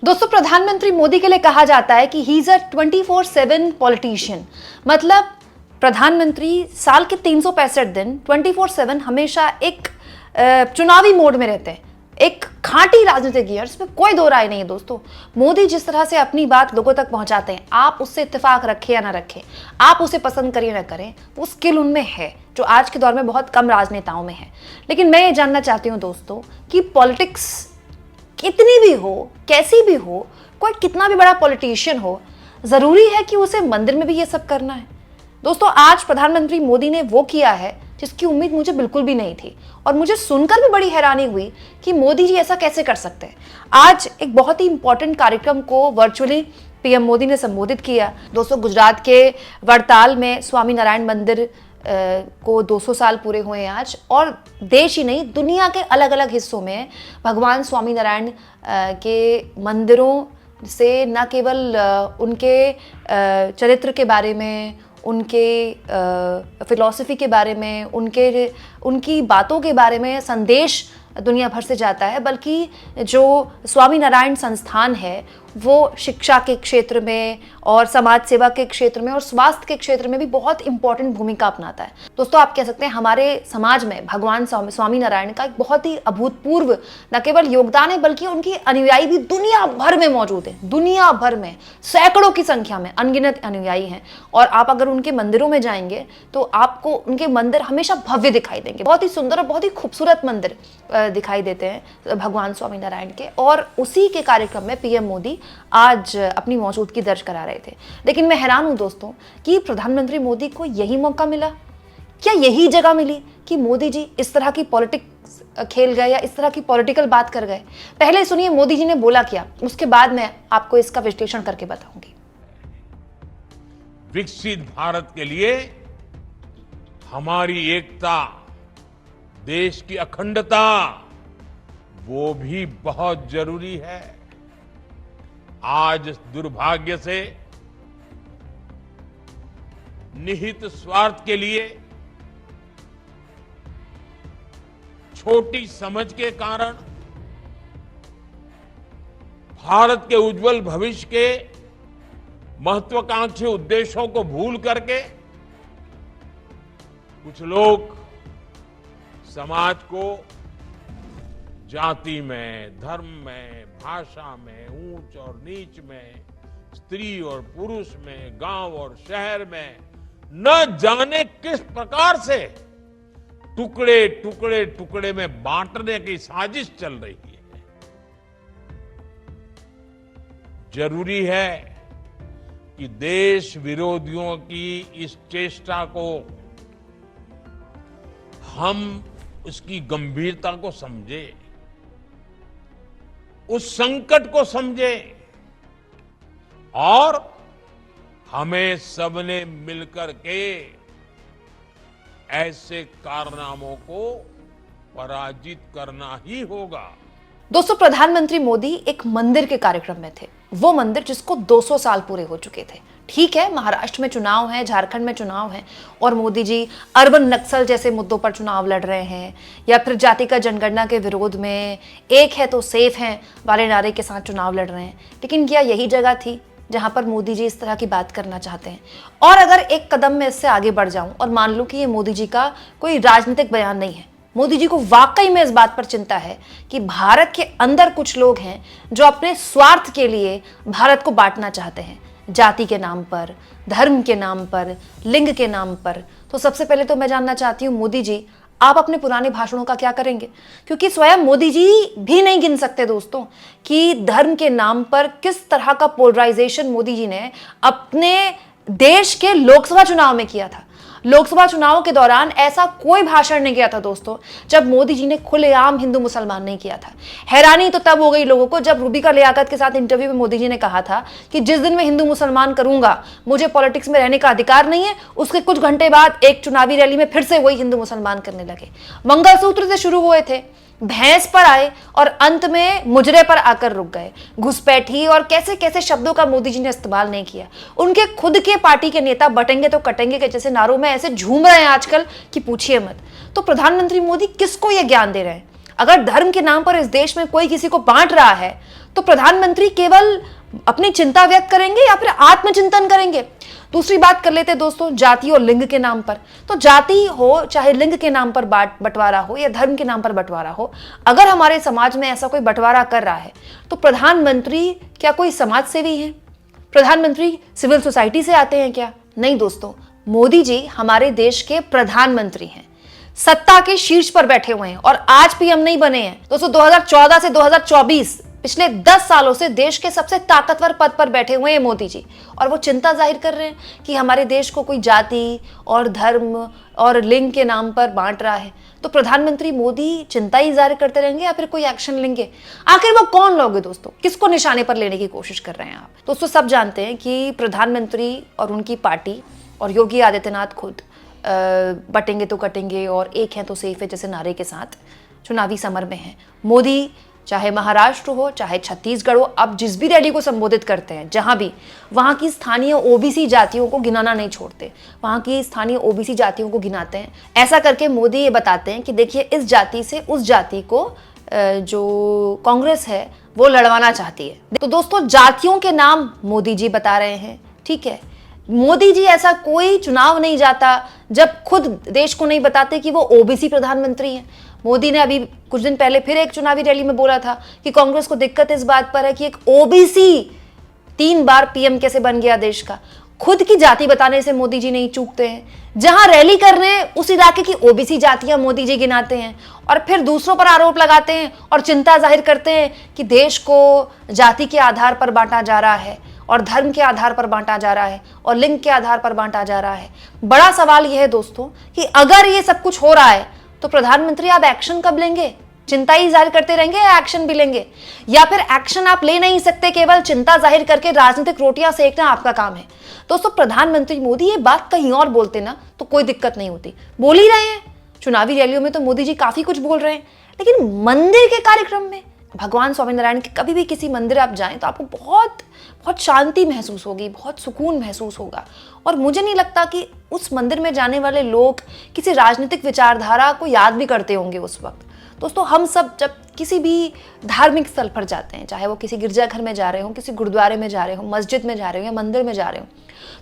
दोस्तों, प्रधानमंत्री मोदी के लिए कहा जाता है कि ही इज अ 24/7 पॉलिटिशियन। मतलब प्रधानमंत्री साल के 365 दिन 24/7 हमेशा एक चुनावी मोड में रहते हैं, एक खांटी राजनीतिज्ञ, इसमें कोई दो राय नहीं है। दोस्तों, मोदी जिस तरह से अपनी बात लोगों तक पहुंचाते हैं, आप उससे इत्तेफाक रखें या ना रखें, आप उसे पसंद करें ना करें, वो स्किल उनमें है जो आज के दौर में बहुत कम राजनेताओं में है। लेकिन मैं ये जानना चाहती हूं दोस्तों कि पॉलिटिक्स कितनी भी हो, कैसी भी हो, कोई कितना भी बड़ा पॉलिटिशियन हो, जरूरी है कि उसे मंदिर में भी ये सब करना है? दोस्तों, आज प्रधानमंत्री मोदी ने वो किया है जिसकी उम्मीद मुझे बिल्कुल भी नहीं थी, और मुझे सुनकर भी बड़ी हैरानी हुई कि मोदी जी ऐसा कैसे कर सकते हैं। आज एक बहुत ही इंपॉर्टेंट कार्यक्रम को वर्चुअली पीएम मोदी ने संबोधित किया। दोस्तों, गुजरात के वड़ताल में स्वामी नारायण मंदिर को 200 साल पूरे हुए हैं आज, और देश ही नहीं दुनिया के अलग अलग हिस्सों में भगवान स्वामी नारायण के मंदिरों से न केवल उनके चरित्र के बारे में, उनके फिलॉसफी के बारे में, उनकी बातों के बारे में संदेश दुनिया भर से जाता है, बल्कि जो स्वामी नारायण संस्थान है वो शिक्षा के क्षेत्र में और समाज सेवा के क्षेत्र में और स्वास्थ्य के क्षेत्र में भी बहुत इंपॉर्टेंट भूमिका अपनाता है। दोस्तों, आप कह सकते हैं हमारे समाज में भगवान स्वामी नारायण का एक बहुत ही अभूतपूर्व न केवल योगदान है, बल्कि उनकी अनुयायी भी दुनिया भर में मौजूद है। दुनिया भर में सैकड़ों की संख्या में अनगिनत अनुयायी हैं, और आप अगर उनके मंदिरों में जाएंगे तो आपको उनके मंदिर हमेशा भव्य दिखाई देंगे। बहुत ही सुंदर और बहुत ही खूबसूरत मंदिर दिखाई देते हैं भगवान स्वामी नारायण के, और उसी के कार्यक्रम में पीएम मोदी आज अपनी मौजूदगी दर्ज करा रहे थे। लेकिन मैं हैरान हूं दोस्तों कि प्रधानमंत्री मोदी को यही मौका मिला, क्या यही जगह मिली कि मोदी जी इस तरह की पॉलिटिक्स खेल गए या इस तरह की पॉलिटिकल बात कर गए? पहले सुनिए मोदी जी ने बोला क्या, उसके बाद मैं आपको इसका विश्लेषण करके बताऊंगी। विकसित भारत के लिए हमारी एकता, देश की अखंडता, वो भी बहुत जरूरी है। आज दुर्भाग्य से निहित स्वार्थ के लिए, छोटी समझ के कारण, भारत के उज्जवल भविष्य के महत्वाकांक्षी उद्देश्यों को भूल करके कुछ लोग समाज को जाति में, धर्म में, भाषा में, ऊंच और नीच में, स्त्री और पुरुष में, गांव और शहर में न जाने किस प्रकार से टुकड़े टुकड़े टुकड़े में बांटने की साजिश चल रही है। जरूरी है कि देश विरोधियों की इस चेष्टा को हम उसकी गंभीरता को समझे, उस संकट को समझे, और हमें सबने मिलकर के ऐसे कारनामों को पराजित करना ही होगा। दोस्तों, प्रधानमंत्री मोदी एक मंदिर के कार्यक्रम में थे, वो मंदिर जिसको 200 साल पूरे हो चुके थे। ठीक है, महाराष्ट्र में चुनाव है, झारखंड में चुनाव है, और मोदी जी अर्बन नक्सल जैसे मुद्दों पर चुनाव लड़ रहे हैं, या फिर जातिगत जनगणना के विरोध में एक है तो सेफ है वाले नारे के साथ चुनाव लड़ रहे हैं। लेकिन क्या यही जगह थी जहां पर मोदी जी इस तरह की बात करना चाहते हैं? और अगर एक कदम में इससे आगे बढ़ जाऊं और मान लूं कि ये मोदी जी का कोई राजनीतिक बयान नहीं है, मोदी जी को वाकई में इस बात पर चिंता है कि भारत के अंदर कुछ लोग हैं जो अपने स्वार्थ के लिए भारत को बांटना चाहते हैं, जाति के नाम पर, धर्म के नाम पर, लिंग के नाम पर। तो सबसे पहले तो मैं जानना चाहती हूं मोदी जी, आप अपने पुराने भाषणों का क्या करेंगे? क्योंकि स्वयं मोदी जी भी नहीं गिन सकते दोस्तों कि धर्म के नाम पर किस तरह का पोलराइजेशन मोदी जी ने अपने देश के लोकसभा चुनाव में किया था। लोकसभा चुनाव के दौरान ऐसा कोई भाषण नहीं किया था दोस्तों जब मोदी जी ने खुलेआम हिंदू मुसलमान नहीं किया था। हैरानी तो तब हो गई लोगों को जब रूबिका लियाकत के साथ इंटरव्यू में मोदी जी ने कहा था कि जिस दिन मैं हिंदू मुसलमान करूंगा, मुझे पॉलिटिक्स में रहने का अधिकार नहीं है। उसके कुछ घंटे बाद एक चुनावी रैली में फिर से वही हिंदू मुसलमान करने लगे। मंगलसूत्र से शुरू हुए थे, भैंस पर आए और अंत में मुजरे पर आकर रुक गए। घुसपैठी और कैसे कैसे शब्दों का मोदी जी ने इस्तेमाल नहीं किया। उनके खुद के पार्टी के नेता बटेंगे तो कटेंगे के जैसे नारों में ऐसे झूम रहे हैं आजकल कि पूछिए मत। तो प्रधानमंत्री मोदी किसको यह ज्ञान दे रहे हैं? अगर धर्म के नाम पर इस देश में कोई किसी को बांट रहा है तो प्रधानमंत्री केवल अपनी चिंता व्यक्त करेंगे या फिर आत्मचिंतन करेंगे? दूसरी बात कर लेते हैं दोस्तों, जाति और लिंग के नाम पर। तो जाति हो चाहे लिंग के नाम पर बंटवारा हो या धर्म के नाम पर बंटवारा हो, अगर हमारे समाज में ऐसा कोई बंटवारा कर रहा है तो प्रधानमंत्री क्या कोई समाज सेवी है? प्रधानमंत्री सिविल सोसाइटी से आते हैं क्या? नहीं दोस्तों, मोदी जी हमारे देश के प्रधानमंत्री हैं, सत्ता के शीर्ष पर बैठे हुए हैं और आज पीएम नहीं बने हैं दोस्तों। 2014 से 2024 पिछले 10 सालों से देश के सबसे ताकतवर पद पर बैठे हुए हैं मोदी जी, और वो चिंता जाहिर कर रहे हैं कि हमारे देश को कोई जाति और धर्म और लिंग के नाम पर बांट रहा है। तो प्रधानमंत्री मोदी चिंता ही जाहिर करते रहेंगे या फिर कोई एक्शन लेंगे? आखिर वो कौन लोग हैं दोस्तों? किसको निशाने पर लेने की कोशिश कर रहे हैं आप? दोस्तों सब जानते हैं कि प्रधानमंत्री और उनकी पार्टी और योगी आदित्यनाथ खुद बटेंगे तो कटेंगे और एक है तो सेफ है जैसे नारे के साथ चुनावी समर में है। मोदी चाहे महाराष्ट्र हो चाहे छत्तीसगढ़ हो, अब जिस भी रैली को संबोधित करते हैं जहां भी, वहां की स्थानीय ओबीसी जातियों को गिनाना नहीं छोड़ते, वहां की स्थानीय ओबीसी जातियों को गिनाते हैं। ऐसा करके मोदी ये बताते हैं कि देखिए इस जाति से उस जाति को जो कांग्रेस है वो लड़वाना चाहती है। तो दोस्तों जातियों के नाम मोदी जी बता रहे हैं, ठीक है। मोदी जी ऐसा कोई चुनाव नहीं जाता जब खुद देश को नहीं बताते कि वो ओबीसी प्रधानमंत्री हैं। मोदी ने अभी कुछ दिन पहले फिर एक चुनावी रैली में बोला था कि कांग्रेस को दिक्कत इस बात पर है कि एक ओबीसी 3 बार पीएम कैसे बन गया देश का। खुद की जाति बताने से मोदी जी नहीं चूकते हैं। जहां रैली कर रहे हैं उस इलाके की ओबीसी जातियां मोदी जी गिनाते हैं और फिर दूसरों पर आरोप लगाते हैं और चिंता जाहिर करते हैं कि देश को जाति के आधार पर बांटा जा रहा है और धर्म के आधार पर बांटा जा रहा है और लिंग के आधार पर बांटा जा रहा है। बड़ा सवाल यह है दोस्तों कि अगर ये सब कुछ हो रहा है तो प्रधानमंत्री आप एक्शन कब लेंगे? चिंता ही जाहिर करते रहेंगे या एक्शन भी लेंगे? या फिर एक्शन आप ले नहीं सकते, केवल चिंता जाहिर करके राजनीतिक रोटियां सेकना आपका काम है? दोस्तों प्रधानमंत्री मोदी ये बात कहीं और बोलते ना तो कोई दिक्कत नहीं होती, बोल ही रहे हैं। चुनावी रैलियों में तो मोदी जी काफी कुछ बोल रहे हैं, लेकिन मंदिर के कार्यक्रम में भगवान स्वामीनारायण के कभी भी किसी मंदिर आप जाएं तो आपको बहुत बहुत शांति महसूस होगी, बहुत सुकून महसूस होगा। और मुझे नहीं लगता कि उस मंदिर में जाने वाले लोग किसी राजनीतिक विचारधारा को याद भी करते होंगे उस वक्त। दोस्तों हम सब जब किसी भी धार्मिक स्थल पर जाते हैं, चाहे वो किसी गिरजाघर में जा रहे हो, किसी गुरुद्वारे में जा रहे हो, मस्जिद में जा रहे हो या मंदिर में जा रहे हो,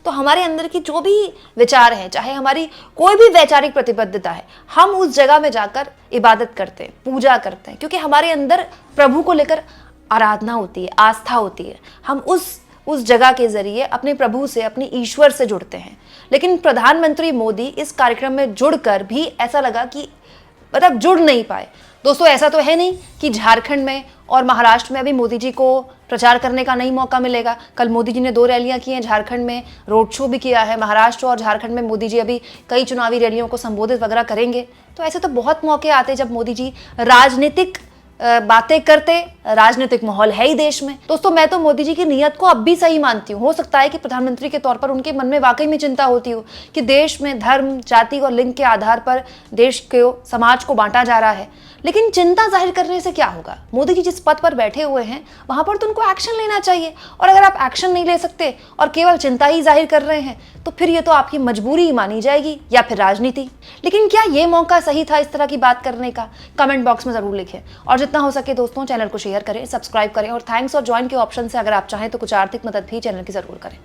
तो हमारे अंदर की जो भी विचार हैं, चाहे हमारी कोई भी वैचारिक प्रतिबद्धता है, हम उस जगह में जाकर इबादत करते हैं, पूजा करते हैं, क्योंकि हमारे अंदर प्रभु को लेकर आराधना होती है, आस्था होती है। हम उस जगह के जरिए अपने प्रभु से, अपने ईश्वर से जुड़ते हैं। लेकिन प्रधानमंत्री मोदी इस कार्यक्रम में जुड़कर भी ऐसा लगा कि मतलब जुड़ नहीं पाए। दोस्तों ऐसा तो है नहीं कि झारखंड में और महाराष्ट्र में अभी मोदी जी को प्रचार करने का नहीं मौका मिलेगा। कल मोदी जी ने 2 रैलियां की हैं, झारखंड में रोड शो भी किया है। महाराष्ट्र और झारखंड में मोदी जी अभी कई चुनावी रैलियों को संबोधित वगैरह करेंगे। तो ऐसे तो बहुत मौके आते जब मोदी जी राजनीतिक बातें करते। राजनीतिक माहौल है ही देश में। दोस्तों मैं तो मोदी जी की नीयत को अब भी सही मानती हूँ। हो सकता है कि प्रधानमंत्री के तौर पर उनके मन में वाकई में चिंता होती हो कि देश में धर्म, जाति और लिंग के आधार पर देश के समाज को बांटा जा रहा है, लेकिन चिंता जाहिर करने से क्या होगा? मोदी जी जिस पद पर बैठे हुए हैं वहां पर तो उनको एक्शन लेना चाहिए। और अगर आप एक्शन नहीं ले सकते और केवल चिंता ही जाहिर कर रहे हैं तो फिर ये तो आपकी मजबूरी ही मानी जाएगी या फिर राजनीति। लेकिन क्या ये मौका सही था इस तरह की बात करने का? कमेंट बॉक्स में जरूर लिखें और जितना हो सके दोस्तों चैनल को शेयर करें, सब्सक्राइब करें और थैंक्स और ज्वाइन के ऑप्शन से अगर आप चाहें तो कुछ आर्थिक मदद भी चैनल की जरूर करें।